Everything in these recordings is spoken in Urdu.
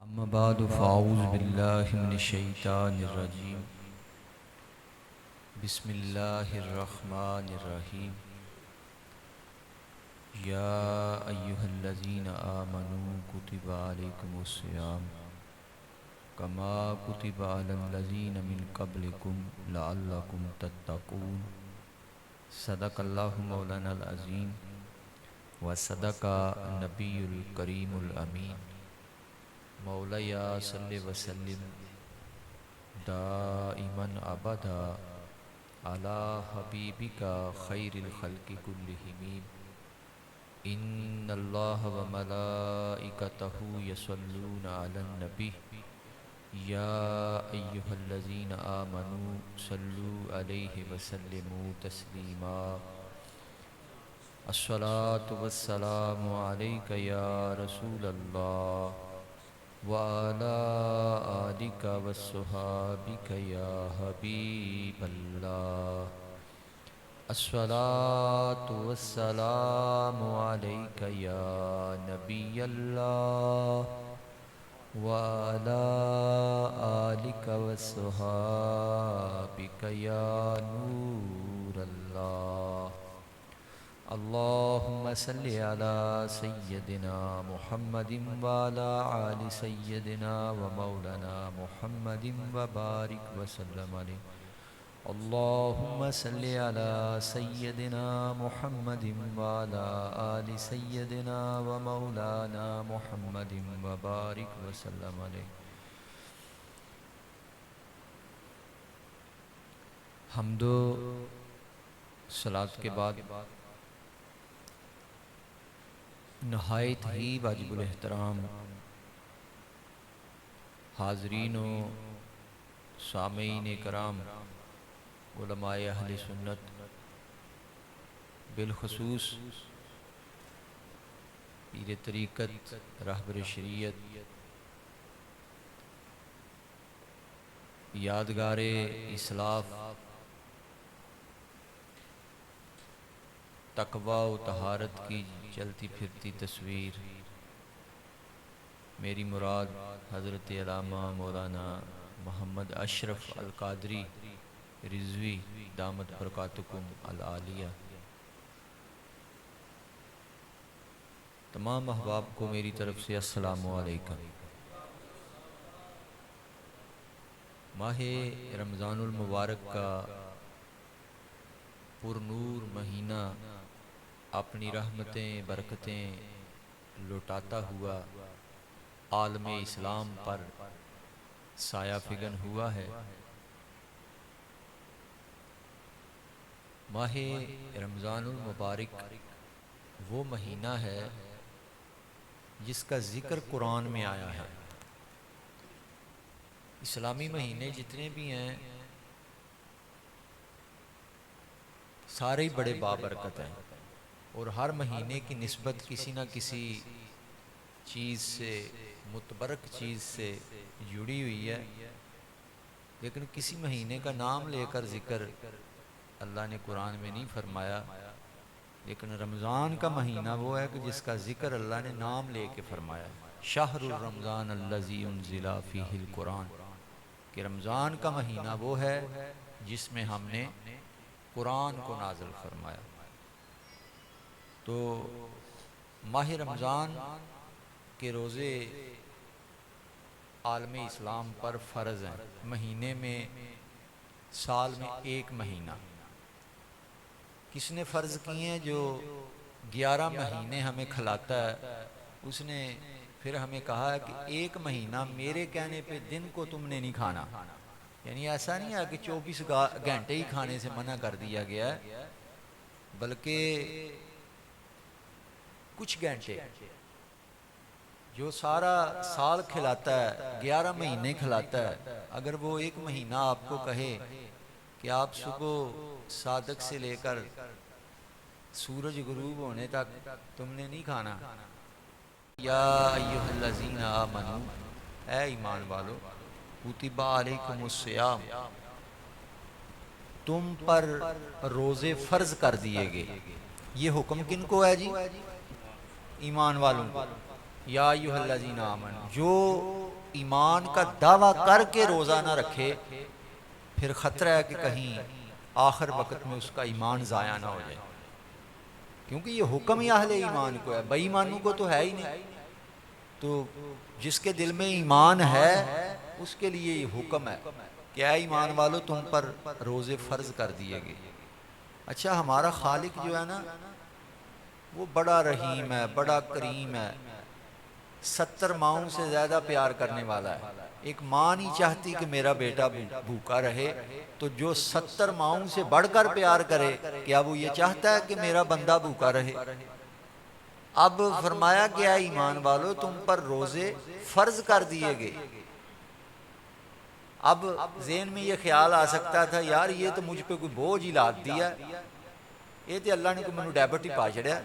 اما بعد فاعوذ باللہ من الشیطان الرجیم بسم اللہ الرحمن الرحیم یا ایہا الذین آمنوا کتب علیکم الصیام کما کتب علی الذین من قبلکم لعلکم تتقون صدق اللہ مولانا العظیم وصدق نبی الکریم الامین مولایا صلی وسلم دائما ابدا علی حبیبک خیر الخلق کلہم ان اللہ وملائکتہ یصلون علی النبی یا ایہا الذین آمنوا صلوا علیہ وسلموا تسلیما الصلاة والسلام علیک یا رسول اللہ وعلى آلك وصحابك يا حبيب الله الصلاة والسلام عليك يا نبي الله وعلى آلك وصحابك يا نور الله اللهم صل على سيدنا محمد وعلى آل سيدنا ومولانا محمد وبارك وسلم عليه اللهم صل على سيدنا محمد وعلى آل سيدنا ومولانا محمد وبارك وسلم عليه حمد و صلاۃ کے بعد نہایت ہی واجب الاحترام حاضرین و سامعین کرام علماء اہل سنت بالخصوص پیر طریقت رہبر شریعت یادگار اسلاف تقوی و طہارت کی چلتی پھرتی تصویر میری مراد حضرت علامہ مولانا محمد اشرف القادری رضوی دامت برکاتکم العالیہ، تمام احباب کو میری طرف سے السلام علیکم۔ ماہ رمضان المبارک کا پر نور مہینہ اپنی رحمتیں برکتیں لوٹاتا ہوا عالم اسلام پر سایہ فگن ہوا ہے۔ ماہ رمضان المبارک وہ مہینہ ہے جس کا ذکر قرآن میں آیا ہے۔ اسلامی مہینے جتنے بھی ہیں سارے ہی بڑے بابرکت ہیں اور ہر مہینے کی نسبت کسی نہ کسی چیز سے متبرک چیز سے جڑی ہوئی ہے، لیکن کسی مہینے کا نام لے کر ذکر اللہ نے قرآن میں نہیں فرمایا، لیکن رمضان کا مہینہ وہ ہے کہ جس کا ذکر اللہ نے نام لے کے فرمایا، شہر الرمضان الذی انزل فیہ القرآن، کہ رمضان کا مہینہ وہ ہے جس میں ہم نے قرآن کو نازل فرمایا۔ تو ماہ رمضان کے روزے عالم اسلام پر فرض ہیں، مہینے میں سال میں ایک مہینہ۔ کس نے فرض کیے ہیں؟ جو 11 مہینے ہمیں کھلاتا ہے، اس نے پھر ہمیں کہا ہے کہ ایک مہینہ میرے کہنے پہ دن کو تم نے نہیں کھانا، یعنی ایسا نہیں ہے کہ 24 گھنٹے ہی کھانے سے منع کر دیا گیا ہے، بلکہ کچھ گھنٹے جو سارا سال کھلاتا ہے، 11 مہینے کھلاتا ہے، اگر وہ ایک مہینہ آپ کو کہے کہ آپ صبح صادق سے لے کر سورج غروب ہونے تک تم نے نہیں کھانا، یا ایھا الذین آمنوا، اے ایمان والو، کتب علیکم الصیام، تم پر روزے فرض کر دیے گئے۔ یہ حکم کن کو ہے جی؟ ایمان والوں کو۔ یا ایھا الذین آمنوا، جو ایمان کا دعویٰ کر کے روزہ نہ رکھے پھر خطرہ ہے کہ کہیں آخر وقت میں اس کا ایمان ضائع نہ ہو جائے، کیونکہ یہ حکم ہی اہل ایمان کو ہے، بے ایمانوں کو تو ہے ہی نہیں۔ تو جس کے دل میں ایمان ہے اس کے لیے یہ حکم ہے کہ اے ایمان والو تم پر روزے فرض کر دیے گئے۔ اچھا، ہمارا خالق جو ہے نا وہ بڑا رحیم ہے، بڑا کریم ہے، 70 ماؤں سے زیادہ پیار کرنے والا ہے۔ ایک ماں نہیں چاہتی کہ میرا بیٹا بھوکا رہے، تو جو 70 ماؤں سے بڑھ کر پیار کرے، کیا وہ یہ چاہتا ہے کہ میرا بندہ بھوکا رہے؟ اب فرمایا کہ اے ایمان والو تم پر روزے فرض کر دیے گئے۔ اب ذہن میں یہ خیال آ سکتا تھا یار یہ تو مجھ پہ کوئی بوجھ ہی لاد دیا، یہ تو اللہ نے کوئی منو ڈیبٹ ہی پا چڑھیا۔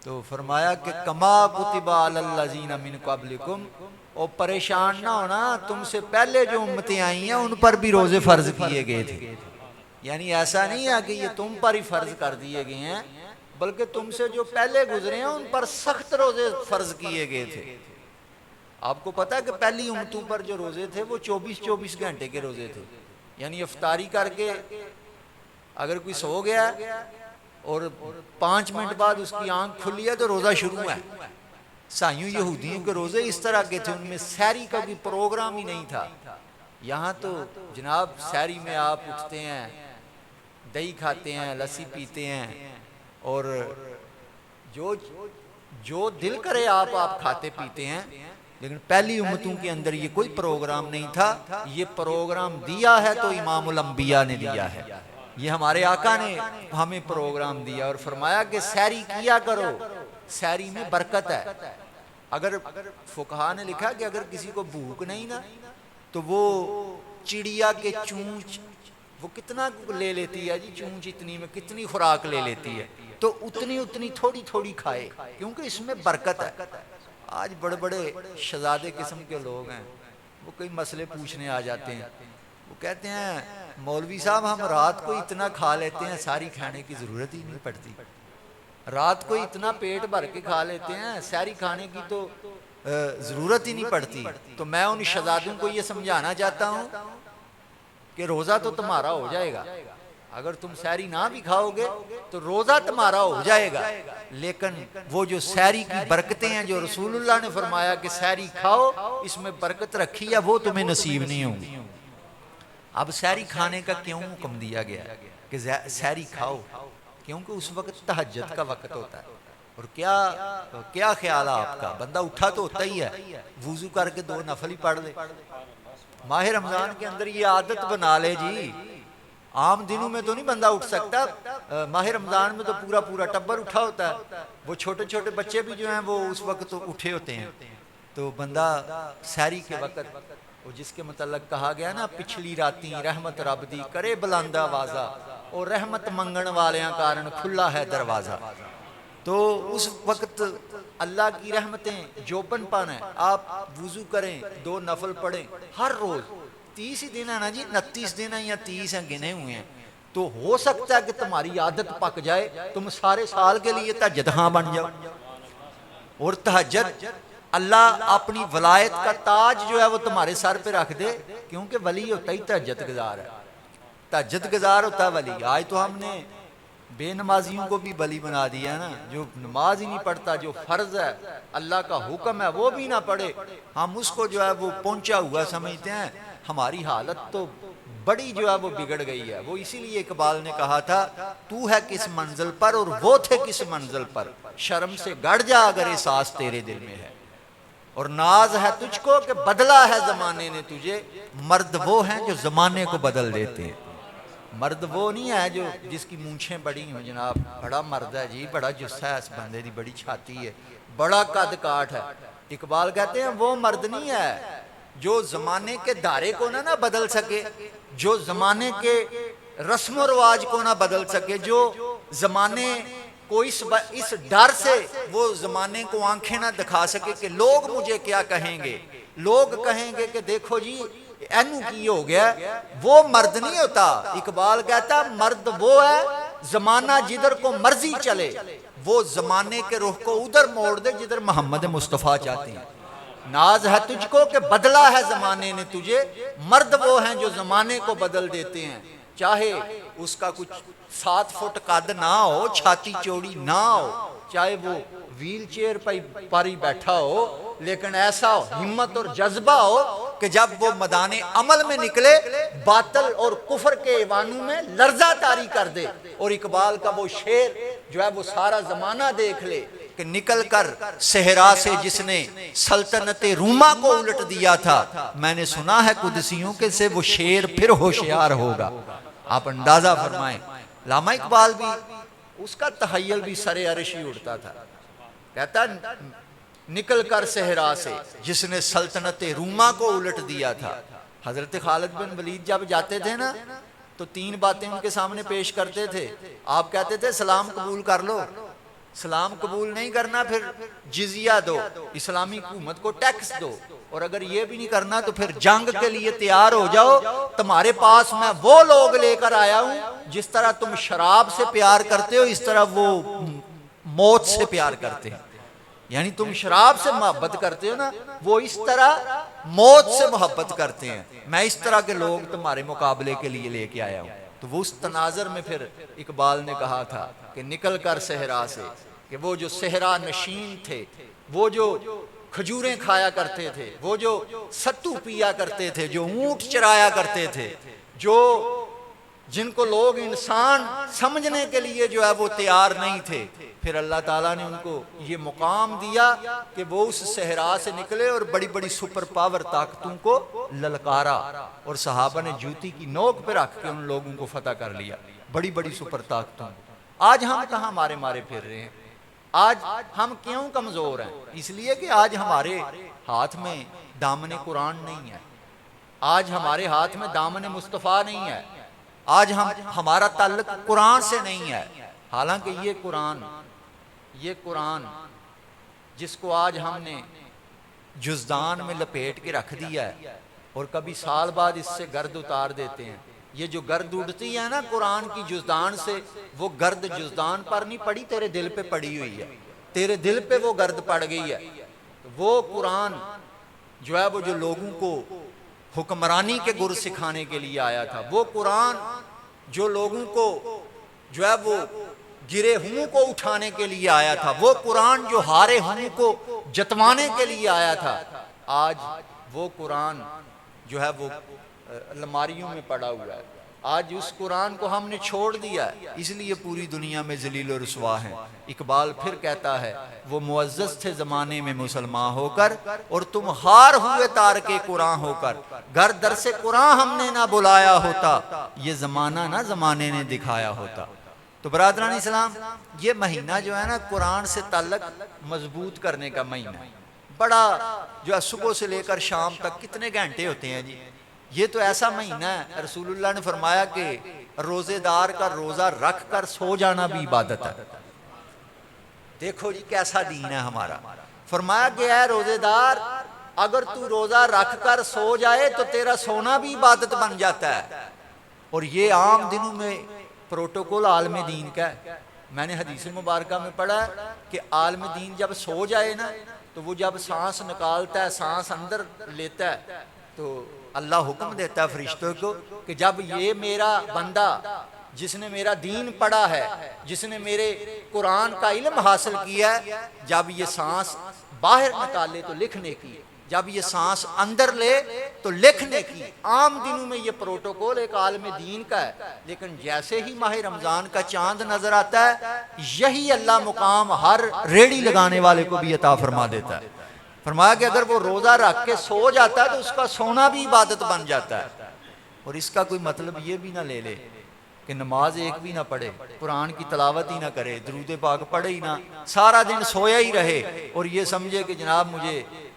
تو فرمایا کہ کما کتب علی الذین من قبلکم، اور پریشان نہ ہونا، تم سے پہلے جو امتیں آئی ہیں ان پر بھی روزے فرض کیے گئے تھے۔ یعنی ایسا نہیں ہے کہ یہ تم پر ہی فرض کر دیے گئے ہیں، بلکہ تم سے جو پہلے گزرے ہیں ان پر سخت روزے فرض کیے گئے تھے۔ آپ کو پتا ہے کہ پہلی امتوں پر جو روزے تھے وہ 24 گھنٹے کے روزے تھے، یعنی افطاری کر کے اگر کوئی سو گیا اور 5 منٹ بعد اس کی آنکھ کھلی ہے تو روزہ شروع ہے۔ عیسائیوں یہودیوں کے روزے اس طرح کے تھے، ان میں سحری کا بھی پروگرام ہی نہیں تھا۔ یہاں تو جناب سحری میں آپ اٹھتے ہیں، دہی کھاتے ہیں، لسی پیتے ہیں، اور جو دل کرے آپ کھاتے پیتے ہیں، لیکن پہلی امتوں کے اندر یہ کوئی پروگرام نہیں تھا۔ یہ پروگرام دیا ہے تو امام الانبیاء نے دیا ہے، یہ ہمارے آقا نے ہمیں پروگرام دیا اور فرمایا کہ سحری کیا کرو، سحری میں برکت ہے۔ اگر فقہا نے لکھا کہ اگر کسی کو بھوک نہیں نا تو وہ چڑیا کے چونچ وہ کتنا لے لیتی ہے جی، چونچ اتنی میں کتنی خوراک لے لیتی ہے، تو اتنی تھوڑی تھوڑی کھائے، کیونکہ اس میں برکت ہے۔ آج بڑے بڑے شہزادے قسم کے لوگ ہیں، وہ کئی مسئلے پوچھنے آ جاتے ہیں، وہ کہتے ہیں مولوی صاحب ہم رات کو اتنا کھا لیتے ہیں ساری کھانے کی ضرورت ہی نہیں پڑتی، رات کو اتنا پیٹ بھر کے کھا لیتے ہیں ساری کھانے کی تو ضرورت ہی نہیں پڑتی۔ تو میں ان شہزادوں کو یہ سمجھانا چاہتا ہوں کہ روزہ تو تمہارا ہو جائے گا، اگر تم سحری نہ بھی کھاؤ گے تو روزہ تمہارا ہو جائے گا، لیکن وہ جو سحری کی برکتیں ہیں جو رسول اللہ نے فرمایا کہ سحری کھاؤ اس میں برکت رکھی ہے، وہ تمہیں نصیب نہیں ہوں گی۔ اب سحری کھانے کا کیوں حکم دیا گیا کہ سحری کھاؤ؟ کیونکہ اس وقت تہجد کا وقت ہوتا ہے، اور کیا خیال ہے آپ کا؟ بندہ اٹھا تو ہوتا ہی ہے، وضو کر کے 2 نفل ہی پڑھ لے۔ ماہ رمضان کے اندر یہ عادت بنا لے جی، عام دنوں میں تو نہیں بندہ اٹھ سکتا، ماہ رمضان میں تو پورا ٹبر اٹھا ہوتا ہے، وہ چھوٹے چھوٹے بچے بھی جو ہیں وہ اس وقت اٹھے ہوتے ہیں۔ تو بندہ سحری کے وقت، وہ جس کے متعلق کہا گیا نا پچھلی راتی رحمت رب دی کرے بلند آوازہ، اور رحمت منگن والیاں کارن کھلا ہے دروازہ، تو اس وقت اللہ کی رحمتیں جوبن پن ہے۔ آپ وضو کریں، 2 نفل پڑھیں ہر روز، 30 ہی دن ہے نا جی، 29 دن ہیں یا 30 ہیں گنے ہوئے ہیں، تو ہو سکتا ہے کہ تمہاری عادت پک جائے، تم سارے سال کے لیے تہجد خواں بن جاؤ۔ اور تہجد اللہ اپنی ولایت کا تاج جو ہے وہ تمہارے سر پہ رکھ دے، کیونکہ ولی ہوتا ہی تہجد گزار ہے، تہجد گزار ہوتا ہے ولی۔ آج تو ہم نے بے نمازیوں کو بھی ولی بنا دیا ہے نا، جو نماز ہی نہیں پڑھتا، جو فرض ہے اللہ کا حکم ہے وہ بھی نہ پڑھے، ہم اس کو جو ہے وہ پہنچا ہوا سمجھتے ہیں۔ ہماری حالت تو بڑی جو ہے وہ بگڑ گئی ہے۔ وہ اسی لیے اقبال نے کہا تھا تو ہے کس منزل پر اور وہ تھے کس منزل پر، شرم سے گڑ جا اگر احساس تیرے دل میں ہے، اور ناز ہے تجھ کو کہ بدلا ہے زمانے نے تجھے، مرد وہ ہیں جو زمانے کو بدل دیتے ہیں۔ مرد وہ نہیں ہے جو جس کی مونچھیں بڑی ہوں جناب، بڑا مرد ہے جی، بڑا جسہ ہے اس بندے دی، بڑی چھاتی ہے، بڑا قد کاٹ ہے۔ اقبال کہتے ہیں وہ مرد نہیں ہے جو زمانے کے دھارے کو نہ بدل سکے، جو زمانے کے رسم و رواج کو نہ بدل سکے، جو زمانے کو اس ڈر سے وہ زمانے کو آنکھیں نہ دکھا سکے کہ لوگ مجھے کیا کہیں گے، لوگ کہیں گے کہ دیکھو جی اینو کی ہو گیا، وہ مرد نہیں ہوتا۔ اقبال کہتا مرد وہ ہے زمانہ جدھر کو مرضی چلے، وہ زمانے کے رخ کو ادھر موڑ دے جدھر محمد مصطفیٰ چاہتے ہیں۔ ناز ہے تجھ کو کہ بدلا ہے زمانے نے تجھے، مرد وہ ہیں جو زمانے کو بدل دیتے ہیں، چاہے اس کا کچھ 7 فٹ قد نہ ہو، چھاتی چوڑی نہ ہو، چاہے وہ ویل چیئر پر ہی بیٹھا ہو، لیکن ایسا ہمت اور جذبہ ہو کہ جب وہ میدان عمل میں نکلے باطل اور کفر کے ایوانوں میں لرزہ طاری کر دے۔ اور اقبال کا وہ شعر جو ہے وہ سارا زمانہ دیکھ لے کہ نکل کر صحرا سے جس نے سلطنت روما کو الٹ دیا تھا، میں نے سنا ہے قدسیوں کے سے وہ شیر پھر ہوشیار ہوگا۔ آپ اندازہ فرمائیں، علامہ اقبال بھی اس کا تخیل بھی سر عرش ہی اڑتا تھا، کہتا نکل کر صحرا سے جس نے سلطنت روما کو الٹ دیا تھا۔ حضرت خالد بن ولید جب جاتے تھے نا تو 3 باتیں ان کے سامنے پیش کرتے تھے۔ آپ کہتے تھے سلام قبول کر لو، سلام قبول نہیں کرنا پھر جزیہ دو، اسلامی حکومت کو ٹیکس دو، اور اگر یہ بھی نہیں کرنا تو پھر جنگ کے لیے تیار ہو جاؤ، تمہارے پاس میں وہ لوگ لے کر آیا ہوں جس طرح تم شراب سے پیار کرتے ہو اس طرح وہ موت سے پیار کرتے ہیں۔ یعنی تم شراب سے محبت کرتے ہو نا، وہ اس طرح موت سے محبت کرتے ہیں، میں اس طرح کے لوگ تمہارے مقابلے کے لیے لے کے آیا ہوں۔ تو وہ اس تناظر میں پھر اقبال نے کہا تھا کہ نکل کر صحرا سے، کہ وہ جو صحرا نشین تھے، وہ جو کھجوریں کھایا کرتے تھے، وہ جو ستو پیا کرتے تھے، جو اونٹ چرایا کرتے تھے، جن کو لوگ انسان سمجھنے کے لیے جو ہے وہ تیار نہیں تھے، پھر اللہ تعالیٰ نے ان کو یہ مقام دیا کہ وہ اس صحرا سے نکلے اور بڑی بڑی سپر پاور طاقتوں کو للکارا، اور صحابہ نے جوتی کی نوک پہ رکھ کے ان لوگوں کو فتح کر لیا، بڑی بڑی سپر طاقتوں۔ آج ہم کہاں مارے مارے پھر رہے ہیں؟ آج ہم کیوں کمزور ہیں؟ اس لیے کہ آج ہمارے ہاتھ میں دامن قرآن نہیں ہے، آج ہمارے ہاتھ میں دامن مصطفیٰ نہیں ہے، آج ہمارا تعلق قرآن سے نہیں ہے۔ حالانکہ یہ قرآن جس کو آج ہم نے جزدان میں لپیٹ کے رکھ دیا ہے اور کبھی سال بعد اس سے گرد اتار دیتے ہیں، یہ جو گرد اڑتی ہے نا قرآن کی جزدان سے، وہ گرد جزدان پر نہیں پڑی، تیرے دل پہ پڑی ہوئی ہے، تیرے دل پہ وہ گرد پڑ گئی ہے۔ وہ قرآن جو ہے وہ جو لوگوں کو حکمرانی کے گر سکھانے کے لیے آیا تھا، وہ قرآن جو لوگوں کو جو ہے وہ گرے ہوں کو اٹھانے کے لیے آیا تھا، وہ قرآن جو ہارے ہوں کو جتوانے کے لیے آیا تھا، آج وہ قرآن جو ہے وہ الماریوں میں پڑا ہوا ہے۔ آج اس قرآن کو ہم نے چھوڑ دیا ہے، اس لیے پوری دنیا میں ذلیل و رسوا ہیں۔ اقبال پھر کہتا ہے وہ معزز تھے زمانے میں مسلمان ہو کر، اور تم ہار ہوئے تارک قرآن ہو کر، گر در سے قرآن ہم نے نہ بلایا ہوتا، یہ زمانہ نہ زمانے نے دکھایا ہوتا۔ تو برادران اسلام، یہ مہینہ جو ہے نا قرآن سے تعلق مضبوط کرنے کا مہینہ ہے، بڑا جو ہے صبح سے لے کر شام تک کتنے گھنٹے ہوتے ہیں جی، یہ تو ایسا مہینہ ہے رسول اللہ نے فرمایا کہ روزے دار کا روزہ رکھ کر سو جانا بھی عبادت ہے۔ دیکھو جی کیسا دین ہے ہمارا، فرمایا کہ اے روزے دار اگر تو روزہ رکھ کر سو جائے تو تیرا سونا بھی عبادت بن جاتا ہے۔ اور یہ عام دنوں میں پروٹوکول عالم دین کا ہے۔ میں نے حدیث مبارکہ میں پڑھا ہے کہ عالم دین جب سو جائے نا تو وہ جب سانس نکالتا ہے، سانس اندر لیتا ہے، تو اللہ حکم دیتا ہے فرشتوں کو کہ جب یہ میرا بندہ جس نے میرا دین پڑھا ہے، جس نے میرے قرآن کا علم حاصل کیا ہے، جب یہ سانس باہر نکالے تو لکھنے کی، جب یہ سانس اندر لے تو لکھنے کی۔ عام دنوں میں یہ پروٹوکول ایک عالم دین کا ہے، لیکن جیسے ہی ماہ رمضان کا چاند نظر آتا ہے، یہی اللہ مقام ہر ریڑھی لگانے والے کو بھی عطا فرما دیتا ہے۔ فرمایا کہ اگر وہ روزہ رکھ کے سو جاتا ہے تو اس کا سونا بھی عبادت بن جاتا ہے۔ اور اس کا کوئی مطلب یہ بھی نہ لے لے کہ نماز ایک بھی نہ پڑھے، قرآن کی تلاوت ہی نہ کرے، درود پاک پڑھے ہی نہ، سارا دن سویا ہی رہے اور یہ سمجھے کہ جناب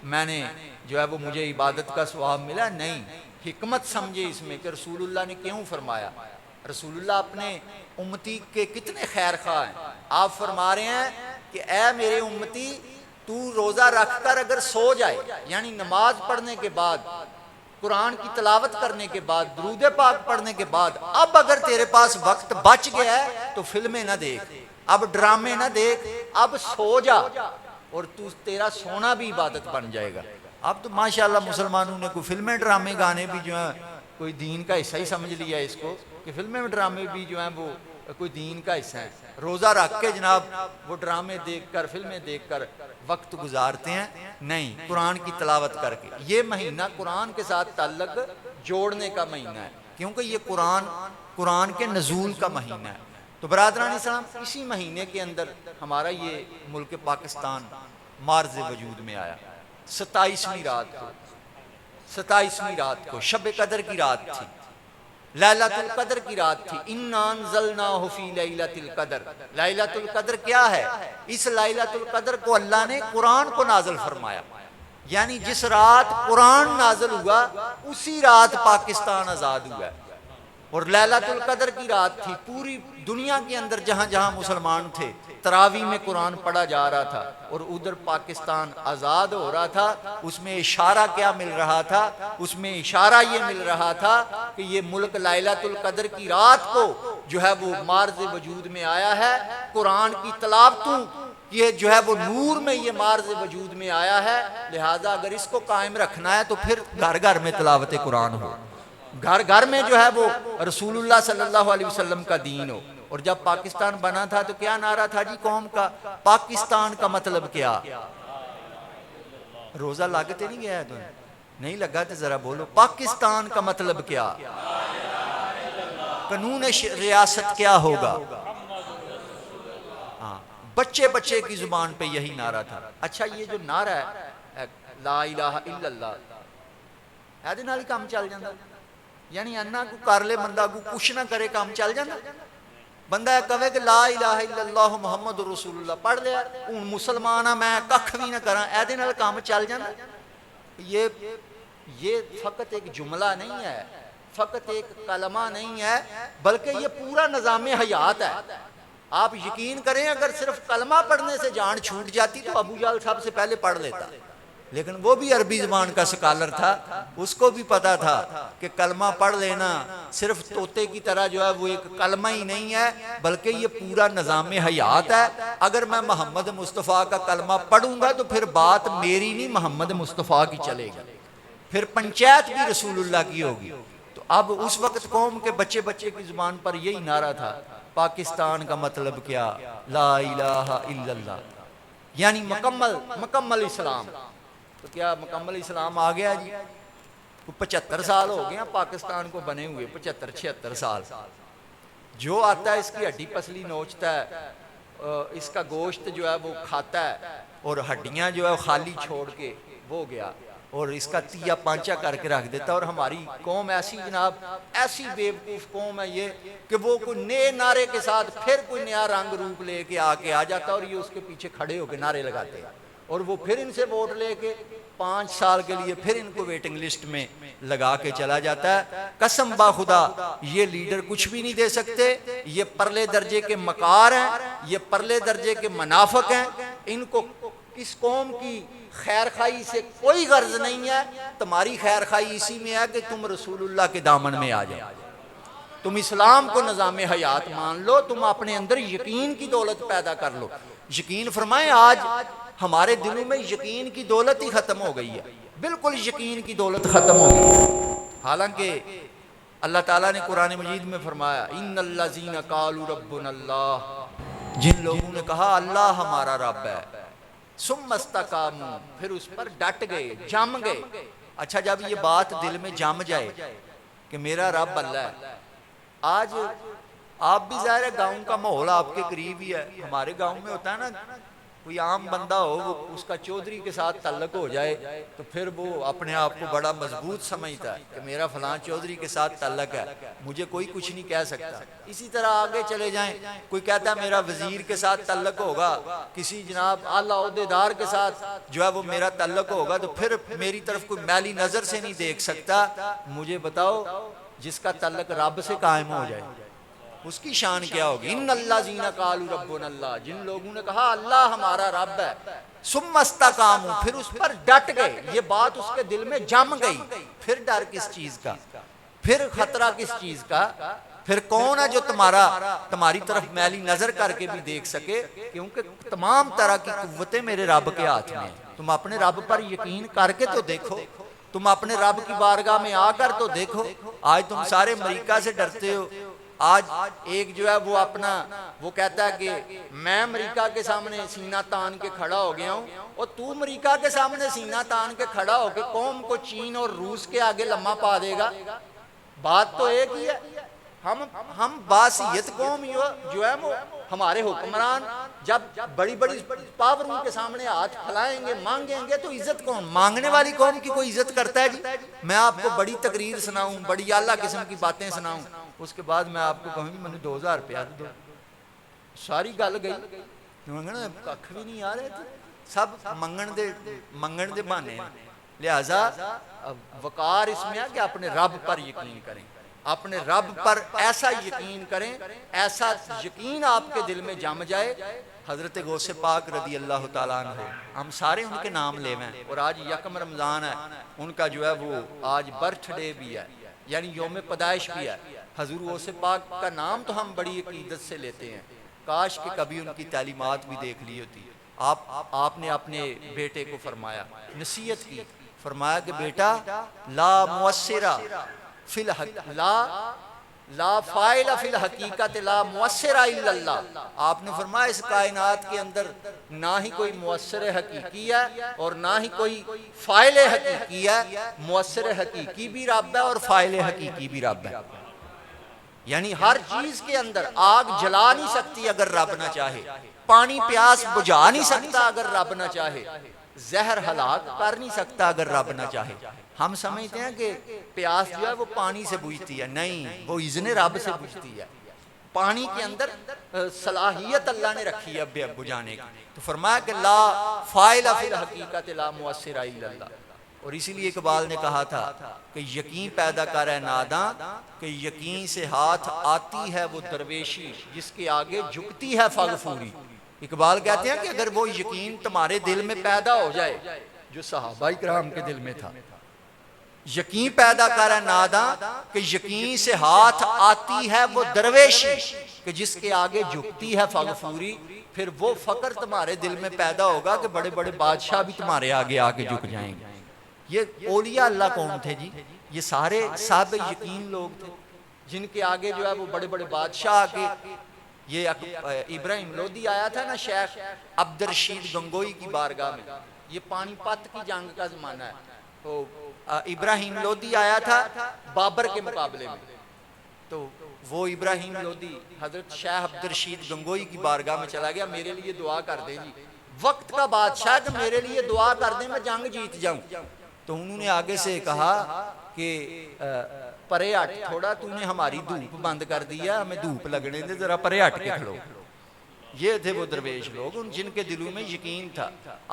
میں نے جو ہے وہ مجھے عبادت کا ثواب ملا۔ نہیں، حکمت سمجھے اس میں کہ رسول اللہ نے کیوں فرمایا۔ رسول اللہ اپنے امتی کے کتنے خیر خواہ ہیں، آپ فرما رہے ہیں کہ اے میرے امتی تو روزہ رکھ کر اگر سو جائے، یعنی نماز پڑھنے کے بعد، قرآن کی تلاوت کرنے کے بعد، درود پاک پڑھنے کے بعد، اب اگر تیرے پاس وقت بچ گیا ہے تو فلمیں نہ دیکھ، اب ڈرامے نہ دیکھ، اب سو جا، اور تیرا سونا بھی عبادت بن جائے گا۔ اب تو ماشاءاللہ مسلمانوں نے کوئی فلمیں ڈرامے گانے بھی جو ہیں کوئی دین کا حصہ ہی سمجھ لیا ہے اس کو، کہ فلمیں ڈرامے بھی جو ہیں وہ کوئی دین کا حصہ ہیں. روزہ رکھ کے جناب وہ ڈرامے دیکھ کر فلمیں دیکھ کر وقت گزارتے ہیں. نہیں، قرآن کی تلاوت کر کے. یہ مہینہ قرآن کے ساتھ تعلق جوڑنے کا مہینہ ہے، کیونکہ یہ قرآن کے نزول کا مہینہ ہے. تو برادران اسلام، اسی مہینے کے اندر ہمارا یہ ملک پاکستان معرض وجود میں آیا. 27ویں رات کو شب قدر کی رات تھی، لیلۃ القدر کی رات تھی. انا انزلناہ فی لیلۃ القدر. لیلۃ القدر کیا ہے؟ اس لیلۃ القدر کو اللہ نے قرآن کو نازل فرمایا. یعنی جس رات قرآن نازل ہوا اسی رات پاکستان آزاد ہوا ہے. اور لیلۃ القدر کی رات تھی. پوری دنیا کے اندر جہاں جہاں مسلمان تھے تراویح میں قرآن پڑھا جا رہا تھا، اور ادھر پاکستان آزاد ہو رہا تھا. اس میں اشارہ کیا مل رہا تھا؟ اس میں اشارہ یہ مل رہا تھا کہ یہ ملک لیلۃ القدر کی رات کو جو ہے وہ معرض وجود میں آیا ہے. قرآن کی تلاوتوں یہ جو ہے وہ نور میں یہ معرض وجود میں آیا ہے. لہٰذا اگر اس کو قائم رکھنا ہے تو پھر گھر گھر میں تلاوت قرآن ہو، گھر گھر میں جو ہے وہ رسول اللہ صلی اللہ علیہ وسلم کا دین ہو. اور جب پاکستان بنا تھا تو کیا نعرہ تھا جی قوم کا؟ پاکستان کا مطلب کیا؟ روزہ لگتے نہیں گیا ہے تو نہیں لگا تو ذرا بولو. پاکستان کا مطلب کیا؟ قانون ریاست کیا ہوگا؟ ہاں، بچے بچے کی زبان پہ یہی نعرہ تھا. اچھا، یہ جو نعرہ ہے لا الہ الا اللہ، ایدے نال ہی کام چل جاندہ. یعنی انا کو کر لے بندہ کو کچھ نہ کرے کام چل جاندہ. بندہ کہے کہ لا الہ الا اللہ محمد رسول اللہ پڑھ لیا، ان مسلمانہ میں ککھ بھی نہ کرا، ایدے نال کام چل جاندہ. یہ فقط ایک جملہ نہیں ہے، فقط ایک کلمہ نہیں ہے، بلکہ یہ پورا نظام حیات ہے. آپ یقین کریں اگر صرف کلمہ پڑھنے سے جان چھوٹ جاتی تو ابو جہل سب سے پہلے پڑھ لیتا. لیکن وہ بھی عربی زبان کا سکالر تھا، اس کو بھی پتا تھا کہ کلمہ پڑھ لینا صرف طوطے کی طرح جو ہے وہ ایک کلمہ ہی نہیں ہے، بلکہ یہ پورا نظام حیات ہے. اگر میں محمد مصطفیٰ کا کلمہ پڑھوں گا تو پھر بات میری نہیں محمد مصطفیٰ کی چلے گی، پھر پنچایت بھی رسول اللہ کی ہوگی. تو اب اس وقت قوم کے بچے بچے کی زبان پر یہی نعرہ تھا، پاکستان کا مطلب کیا؟ لا الہ الا اللہ. یعنی مکمل اسلام. تو کیا مکمل اسلام آ گیا جی؟ 75 سال ہو گیا پاکستان کو بنے ہوئے، 75-76 سال. جو آتا ہے اس کی ہڈی پسلی نوچتا ہے، اس کا گوشت جو ہے وہ کھاتا ہے، اور ہڈیاں جو ہے خالی چھوڑ کے وہ گیا، اور اس کا تیا پانچا کر کے رکھ دیتا. اور ہماری قوم ایسی جناب ایسی بیوقوف قوم ہے یہ کہ وہ کوئی نئے نعرے کے ساتھ پھر کوئی نیا رنگ روپ لے کے آ جاتا، اور یہ اس کے پیچھے کھڑے ہو کے نعرے لگاتے ہیں، اور وہ پھر ان سے ووٹ لے کے 5 سال کے لیے پھر ان کو ویٹنگ لسٹ میں لگا کے چلا جاتا ہے. قسم با خدا یہ لیڈر کچھ بھی نہیں دے سکتے. یہ پرلے درجے کے مکار ہیں، یہ پرلے درجے کے منافق ہیں. ان کو اس قوم کی خیر خواہی سے کوئی غرض نہیں ہے. تمہاری خیر خواہی اسی میں ہے کہ تم رسول اللہ کے دامن میں آ جاؤ، تم اسلام کو نظام حیات مان لو، تم اپنے اندر یقین کی دولت پیدا کر لو. یقین فرمائیں آج ہمارے دلوں میں یقین کی دولت ہی ختم ہو گئی ہے، بالکل یقین کی دولت ختم ہو گئی ہے. حالانکہ اللہ تعالیٰ نے قرآن مجید میں فرمایا ان الذین قالوا ربنا اللہ، جن لوگوں نے کہا اللہ ہمارا رب ہے، ثم استقاموا، پھر اس پر ڈٹ گئے، جم گئے. اچھا، جب یہ بات دل میں جم جائے کہ میرا رب اللہ ہے. آج آپ بھی ظاہر ہے گاؤں کا ماحول آپ کے قریب ہی ہے. ہمارے گاؤں میں ہوتا ہے نا، کوئی عام بندہ ہو وہ اس کا چودھری کے ساتھ تعلق ہو جائے تو پھر وہ اپنے آپ کو بڑا مضبوط سمجھتا ہے کہ میرا فلاں چودھری کے ساتھ تعلق ہے، مجھے کوئی کچھ نہیں کہہ سکتا. اسی طرح آگے چلے جائیں، کوئی کہتا ہے میرا وزیر کے ساتھ تعلق ہوگا، کسی جناب اعلیٰ عہدیدار کے ساتھ جو ہے وہ میرا تعلق ہوگا تو پھر میری طرف کوئی میلی نظر سے نہیں دیکھ سکتا. مجھے بتاؤ جس کا تعلق رب سے قائم ہو جائے اس کی شان کیا ہوگی؟ ان الذین قالوا ربنا اللہ، جن لوگوں نے کہا اللہ ہمارا رب ہے، ثم استقاموا، پھر اس پر ڈٹ گئے. یہ بات اس کے دل میں جم گئی. پھر ڈر کس چیز کا؟ پھر خطرہ کس چیز کا؟ پھر کون ہے جو تمہاری طرف میلی نظر کر کے بھی دیکھ سکے؟ کیونکہ تمام طرح کی قوتیں میرے رب کے ہاتھ میں ہیں. تم اپنے رب پر یقین کر کے تو دیکھو، تم اپنے رب کی بارگاہ میں آ کر تو دیکھو۔ آج تم سارے امریکہ سے ڈرتے ہو، آج ایک جو ہے وہ اپنا وہ کہتا ہے کہ میں امریکہ کے سامنے سینہ تان کے کھڑا ہو گیا ہوں، اور تو امریکہ کے سامنے سینہ تان کے کھڑا ہو کے قوم کو چین اور روس کے آگے لمحہ پا دے گا۔ بات تو ایک ہی ہے، ہم باصیت قوم جو ہے وہ ہمارے حکمران جب بڑی بڑی پاوروں کے سامنے ہاتھ پھیلائیں گے، مانگیں گے، تو عزت کون مانگنے والی قوم کی کوئی عزت کرتا ہے جی؟ میں آپ کو بڑی تقریر سناؤں، بڑی اعلیٰ قسم کی باتیں سناؤں، اس کے بعد میں آپ کو کہوں گی میں نے 2000 روپیہ دو، ساری گل گئی، کھ بھی نہیں آ رہے تھے، سب منگن دے بہانے ہیں۔ لہذا وقار اس میں ہے کہ اپنے رب پر یقین کریں، اپنے رب پر ایسا یقین کریں، ایسا یقین آپ کے دل میں جم جائے۔ حضرت غوث پاک رضی اللہ تعالیٰ عنہ، ہم سارے ان کے نام لے ہیں، اور آج یکم رمضان ہے، ان کا جو ہے وہ آج برتھ ڈے بھی ہے، یعنی یوم پیدائش بھی ہے۔ حضور غوث پاک کا نام تو ہم بڑی عقیدت سے لیتے ہیں، کاش کہ کبھی ان کی تعلیمات بھی دیکھ لی ہوتی۔ آپ نے اپنے بیٹے کو فرمایا، نصیحت کی، فرمایا کہ بیٹا لا مؤثرہ فی لا فائل فی الحقیقت لا مؤثر الا اللہ۔ آپ نے فرمایا اس کائنات کے اندر نہ ہی کوئی مؤثر حقیقی ہے اور نہ ہی کوئی فائل حقیقی ہے، مؤثر حقیقی بھی رب ہے اور فائل حقیقی بھی رب ہے۔ یعنی ہر چیز کے اندر آگ جلا نہیں سکتی اگر رب نہ چاہے، پانی پیاس بجھا نہیں سکتا اگر رب نہ چاہے، زہر ہلاک کر نہیں سکتا اگر رب نہ چاہے۔ ہم سمجھتے ہیں کہ پیاس جو ہے وہ پانی سے بجھتی ہے، نہیں، وہ اذن رب سے بجھتی ہے۔ پانی کے اندر صلاحیت اللہ نے رکھی ہے بجھانے کی۔ تو فرمایا کہ لا فائل فی الحقیقت لا مؤثر الا اللہ۔ اور اسی لیے اقبال نے کہا تھا کہ یقین پیدا کر ہے ناداں، کہ یقین سے ہاتھ آتی ہے وہ درویشی، جس کے آگے جھکتی ہے فغفوری۔ اقبال کہتے ہیں کہ اگر وہ یقین تمہارے دل میں پیدا ہو جائے جو صحابہ کرام کے دل میں تھا، یقین پیدا کر ہے ناداں کہ یقین سے ہاتھ آتی ہے وہ درویشی، کہ جس کے آگے جھکتی ہے فغفوری، پھر وہ فقر تمہارے دل میں پیدا ہوگا کہ بڑے بڑے بادشاہ بھی تمہارے آگے آگے جھک جائیں گے۔ یہ اولیاء اللہ کون تھے جی؟ یہ سارے صاحب یقین لوگ تھے جن کے آگے جو ہے وہ بڑے بڑے بادشاہ آگے۔ یہ ابراہیم لودھی آیا تھا نا شیخ عبد الرشید گنگوئی کی بارگاہ میں، یہ پانی پت کی جنگ کا زمانہ ہے، تو ابراہیم لودھی آیا تھا بابر کے مقابلے میں، تو وہ ابراہیم لودھی حضرت شیخ عبد الرشید گنگوئی کی بارگاہ میں چلا گیا، میرے لیے دعا کر دیں جی، وقت کا بادشاہ کہ میرے لیے دعا کر دیں میں جنگ جیت جاؤں۔ تو انہوں نے آگے سے کہا کہ پرے ہٹ تھوڑا، تو نے ہماری دھوپ بند کر دیا، ہمیں دھوپ لگنے دے، ذرا پرے ہٹ کے کھڑو۔ یہ تھے وہ درویش لوگ جن کے دلوں میں یقین تھا۔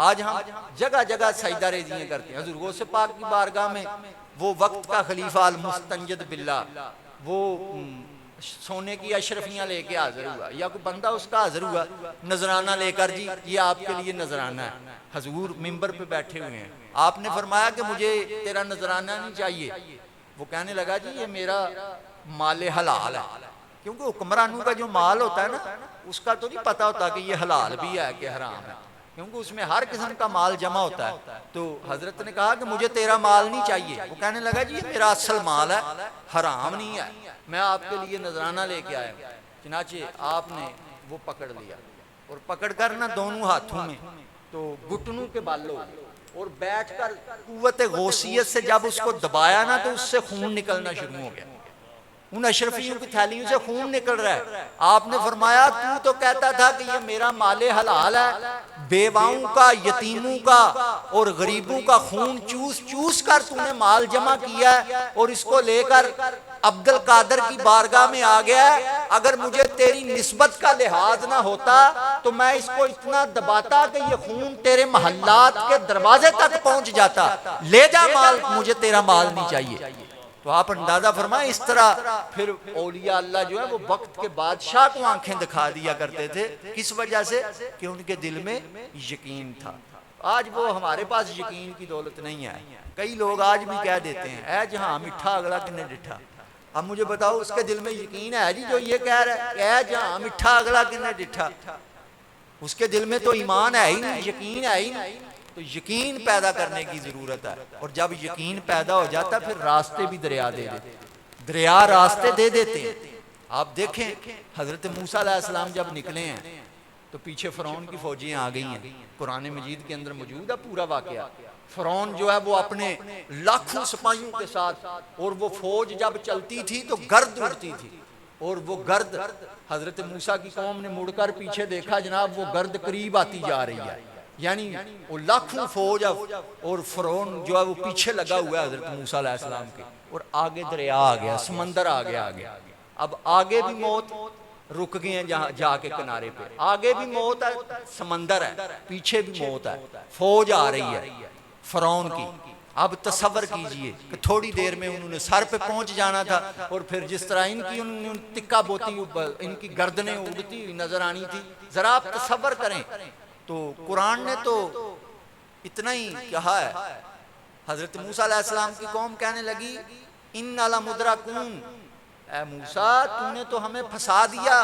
آج ہم جگہ جگہ سجدہ ریزیاں کرتے ہیں، حضور غوث پاک کی بارگاہ میں وہ وقت کا خلیفہ المستنجد باللہ، وہ سونے کی اشرفیاں لے کے حاضر ہوا، یا کوئی بندہ اس کا حاضر ہوا نذرانہ لے کر، جی یہ آپ کے لیے نذرانہ ہے۔ حضور ممبر پہ بیٹھے ہوئے ہیں، آپ نے فرمایا کہ مجھے تیرا نذرانہ نہیں چاہیے۔ وہ کہنے لگا جی یہ میرا مال حلال ہے، کیونکہ حکمرانوں کا جو مال ہوتا ہے نا اس کا تو نہیں پتا ہوتا کہ یہ حلال بھی ہے کہ حرام ہے، کیونکہ اس میں ہر قسم کا مال جمع ہوتا ہے۔ تو حضرت نے کہا کہ مجھے تیرا مال نہیں چاہیے۔ وہ کہنے لگا جی یہ میرا اصل مال ہے، حرام نہیں ہے، میں آپ کے لیے نذرانہ لے کے آیا ہوں۔ چنانچہ آپ نے وہ پکڑ لیا، اور پکڑ کر نا دونوں ہاتھوں میں تو گھٹنوں کے بال ہو، اور بیٹھ کر قوت غوثیت سے جب اس کو دبایا نا تو اس سے خون نکلنا شروع ہو گیا، ان اشرفیوں کی تھیلیوں سے خون نکل رہا ہے۔ آپ نے فرمایا تو کہتا تھا کہ یہ میرا مال حلال ہے، بیواؤں کا، یتیموں کا اور غریبوں کا خون چوس چوس کر تو نے مال جمع کیا ہے، اور اس کو لے کر عبد القادر کی بارگاہ میں آ گیا ہے۔ اگر مجھے تیری نسبت کا لحاظ نہ ہوتا تو میں اس کو اتنا دباتا کہ یہ خون تیرے محلات کے دروازے تک پہنچ جاتا، لے جا مال، مجھے تیرا مال نہیں چاہیے۔ تو آپ اندازہ فرمائیں اس طرح پھر اولیاء اللہ جو ہے وہ وقت کے بادشاہ کو آنکھیں دکھا دیا کرتے تھے، کس وجہ سے؟ کہ ان کے دل میں یقین تھا۔ آج وہ ہمارے پاس یقین کی دولت نہیں ہے۔ کئی لوگ آج بھی کہہ دیتے ہیں اے جہاں مٹھا اگلا کنے ڈٹھا۔ اب مجھے بتاؤ اس کے دل میں یقین ہے جی جو یہ کہہ رہا ہے اے جہاں مٹھا اگلا کنے ڈٹھا؟ اس کے دل میں تو ایمان ہے ہی نہیں، یقین ہے ہی نہیں۔ تو یقین پیدا کرنے کی ضرورت ہے، اور جب یقین پیدا ہو جاتا پھر راستے بھی دریا دے دیتے، دریا راستے دے دیتے ہیں۔ آپ دیکھیں حضرت موسیٰ علیہ السلام جب نکلے ہیں تو پیچھے فرعون کی فوجیں آ گئی ہیں، قرآن مجید کے اندر موجود ہے پورا واقعہ۔ فرعون جو ہے وہ اپنے لاکھوں سپاہیوں کے ساتھ، اور وہ فوج جب چلتی تھی تو گرد اڑتی تھی، اور وہ گرد حضرت موسیٰ کی قوم نے مڑ کر پیچھے دیکھا، جناب وہ گرد قریب آتی جا رہی ہے، یعنی وہ لاکھوں فوج اور فرعون جو ہے وہ پیچھے لگا ہوا ہے حضرت موسیٰ علیہ السلام کے، اور آگے دریا آ گیا، سمندر آ گیا آگے، اب آگے بھی موت، رک گئے ہیں جہاں جا کے کنارے پہ، آگے بھی موت ہے، سمندر ہے، پیچھے بھی موت ہے، فوج آ رہی ہے فرعون کی۔ اب تصور کیجئے کہ تھوڑی دیر میں انہوں نے سر پہ پہنچ جانا تھا، اور پھر جس طرح ان کی تکہ بوتی، ان کی گردنیں اڑتی ہوئی نظر آنی تھی، ذرا آپ تصور کریں۔ تو قرآن نے تو اتنا ہی کہا ہے، حضرت موسیٰ علیہ السلام کی قوم کہنے لگی اِنَّا لَمُدْرَكُونَ، اے موسیٰ تو نے تو ہمیں پھنسا دیا،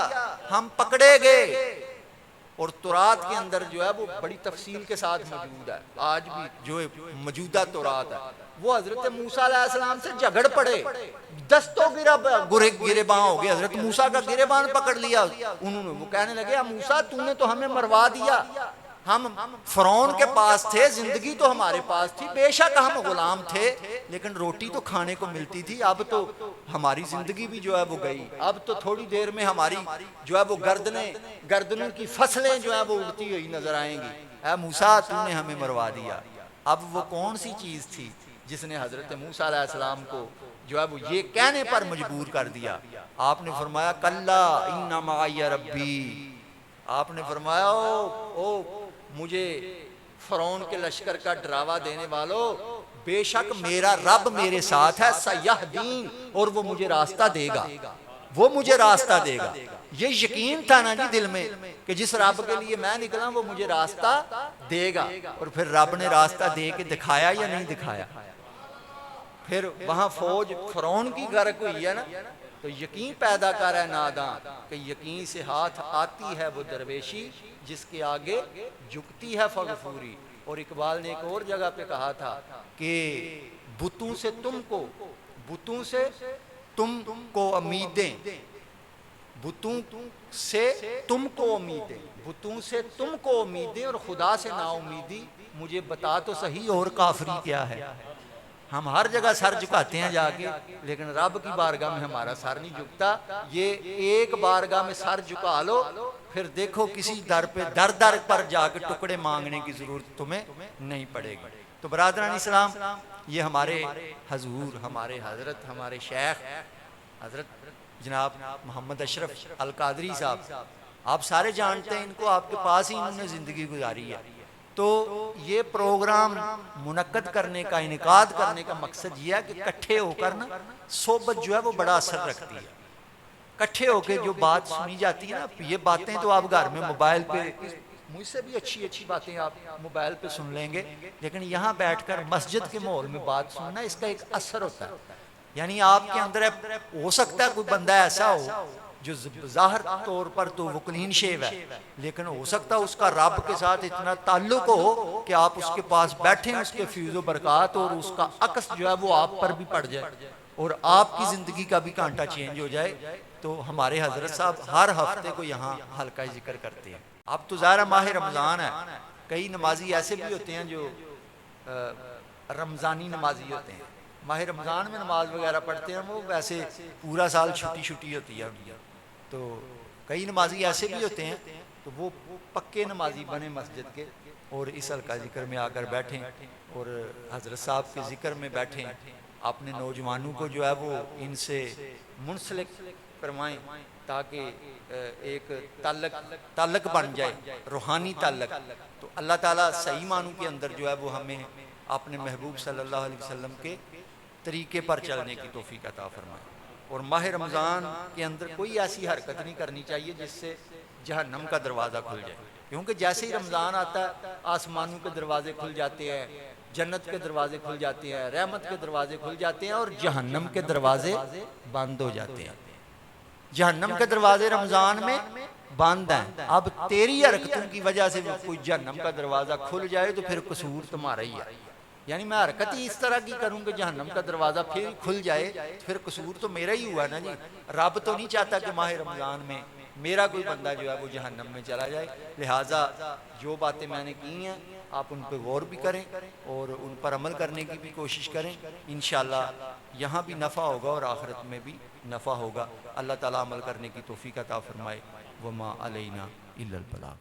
ہم پکڑے گئے۔ اور تورات کے اندر جو ہے وہ بڑی تفصیل کے ساتھ موجود ہے، آج بھی جو موجودہ تورات ہے، وہ حضرت موسیٰ علیہ السلام سے جھگڑ پڑے، دستوں گریباں ہو گئے، حضرت موسیٰ کا گریبان پکڑ لیا انہوں نے، وہ کہنے لگے موسیٰ تو نے تو ہمیں مروا دیا، ہم فرعون کے پاس تھے، زندگی تو ہمارے پاس تھی، بے شک ہم غلام تھے لیکن روٹی تو کھانے کو ملتی تھی، اب تو ہماری زندگی بھی جو ہے وہ گئی، اب تو تھوڑی دیر میں ہماری جو ہے وہ گردنوں کی فصلیں جو ہے وہ اڑتی ہوئی نظر آئیں گی، اے موسیٰ تو نے ہمیں مروا دیا۔ اب وہ کون سی چیز تھی جس نے حضرت موسیٰ علیہ السلام کو جو ہے وہ یہ کہنے پر مجبور کر دیا؟ آپ نے فرمایا کلا ان معی ربی، آپ نے فرمایا او مجھے فرعون کے لشکر کا ڈراوا دینے والو، بے شک میرا رب میرے ساتھ ہے، سیہدین، اور وہ مجھے راستہ دے گا، وہ مجھے راستہ دے گا۔ یہ یقین تھا نا جی دل میں کہ جس رب کے لیے میں نکلا وہ مجھے راستہ دے گا، اور پھر رب نے راستہ دے کے دکھایا یا نہیں دکھایا؟ پھر وہاں فوج فرعون کی غرق ہوئی ہے نا، تو یقین پیدا کر ہے ناداں کہ یقین سے ہاتھ آتی ہے وہ درویشی، جس کے آگے جھکتی ہے فغفوری۔ اور اقبال نے ایک اور جگہ پہ کہا تھا کہ بتوں سے تم کو امیدیں، بتوں سے تم کو امیدیں، بتوں سے تم کو امیدیں اور خدا سے نا امیدی، مجھے بتا تو صحیح اور کافری کیا ہے۔ ہم ہر جگہ سر جھکاتے ہیں جا کے، لیکن رب کی بارگاہ میں ہمارا سر نہیں جھکتا۔ یہ ایک بارگاہ میں سر جھکا لو، پھر دیکھو کسی در پہ در پر جا کے ٹکڑے مانگنے کی ضرورت تمہیں نہیں پڑے گی۔ تو برادران اسلام، یہ ہمارے حضور، ہمارے حضرت، ہمارے شیخ حضرت جناب محمد اشرف القادری صاحب، آپ سارے جانتے ہیں ان کو، آپ کے پاس ہی انہوں نے زندگی گزاری ہے۔ تو یہ پروگرام منعقد کرنے کا، انعقاد کرنے کا مقصد یہ ہے کہ کٹھے ہو کر نا صحبت جو ہے وہ بڑا اثر رکھتی ہے۔ کٹھے ہو کے جو بات سنی جاتی ہے نا، یہ باتیں تو آپ گھر میں موبائل پہ، مجھ سے بھی اچھی باتیں آپ موبائل پہ سن لیں گے، لیکن یہاں بیٹھ کر مسجد کے ماحول میں بات سننا، اس کا ایک اثر ہوتا ہے۔ یعنی آپ کے اندر ہو سکتا ہے کوئی بندہ ایسا ہو جو ظاہر طور پر تو وہ کلین شیو ہے، لیکن ہو سکتا ہے اس کا رب کے ساتھ اتنا تعلق ہو کہ آپ اس کے پاس بیٹھیں، اس کے فیض و برکات اور اس کا عکس جو ہے وہ آپ پر بھی پڑ جائے، اور آپ کی زندگی کا بھی کانٹا چینج ہو جائے۔ تو ہمارے حضرت صاحب ہر ہفتے کو یہاں حلقہ ذکر کرتے ہیں۔ اب تو ظاہر ماہ رمضان ہے، کئی نمازی ایسے بھی ہوتے ہیں جو رمضانی نمازی ہوتے ہیں، ماہ رمضان میں نماز وغیرہ پڑھتے ہیں، وہ ویسے پورا سال چھٹی ہوتی ہے۔ تو کئی نمازی ایسے بھی ہوتے ہیں تو وہ پکے نمازی بنے مسجد کے، اور اس حلقہ ذکر میں آ کر بیٹھیں اور حضرت صاحب کے ذکر میں بیٹھیں، اپنے نوجوانوں کو جو ہے وہ ان سے منسلک کروائیں تاکہ ایک تعلق بن جائے، روحانی تعلق۔ تو اللہ تعالیٰ صحیح معنوں کے اندر جو ہے وہ ہمیں اپنے محبوب صلی اللہ علیہ وسلم کے طریقے پر چلنے کی توفیق عطا فرمائے۔ اور ماہ رمضان کے اندر کوئی ایسی حرکت نہیں کرنی چاہیے جس سے جہنم کا دروازہ کھل جائے، کیونکہ جیسے ہی رمضان آتا ہے آسمانوں کے دروازے کھل جاتے ہیں، جنت کے دروازے کھل جاتے ہیں، رحمت کے دروازے کھل جاتے ہیں، اور جہنم کے دروازے بند ہو جاتے ہیں۔ جہنم کے دروازے رمضان میں بند ہیں، اب تیری حرکتوں کی وجہ سے کوئی جہنم کا دروازہ کھل جائے تو پھر قصور تمہارا ہی ہے. یعنی میں حرکت ہی اس طرح کی کروں کہ جہنم کا دروازہ پھر کھل جائے، پھر قصور تو میرا ہی ہوا نا جی. رب تو نہیں چاہتا کہ ماہ رمضان میں میرا کوئی بندہ جو ہے وہ جہنم میں چلا جائے. لہٰذا جو باتیں میں نے کی ہیں آپ ان پہ غور بھی کریں اور ان پر عمل کرنے کی بھی کوشش کریں. انشاءاللہ یہاں بھی نفع ہوگا اور آخرت میں بھی نفع ہوگا. اللہ تعالیٰ عمل کرنے کی توفیق عطا فرمائے. وما علینا الا البلاغ.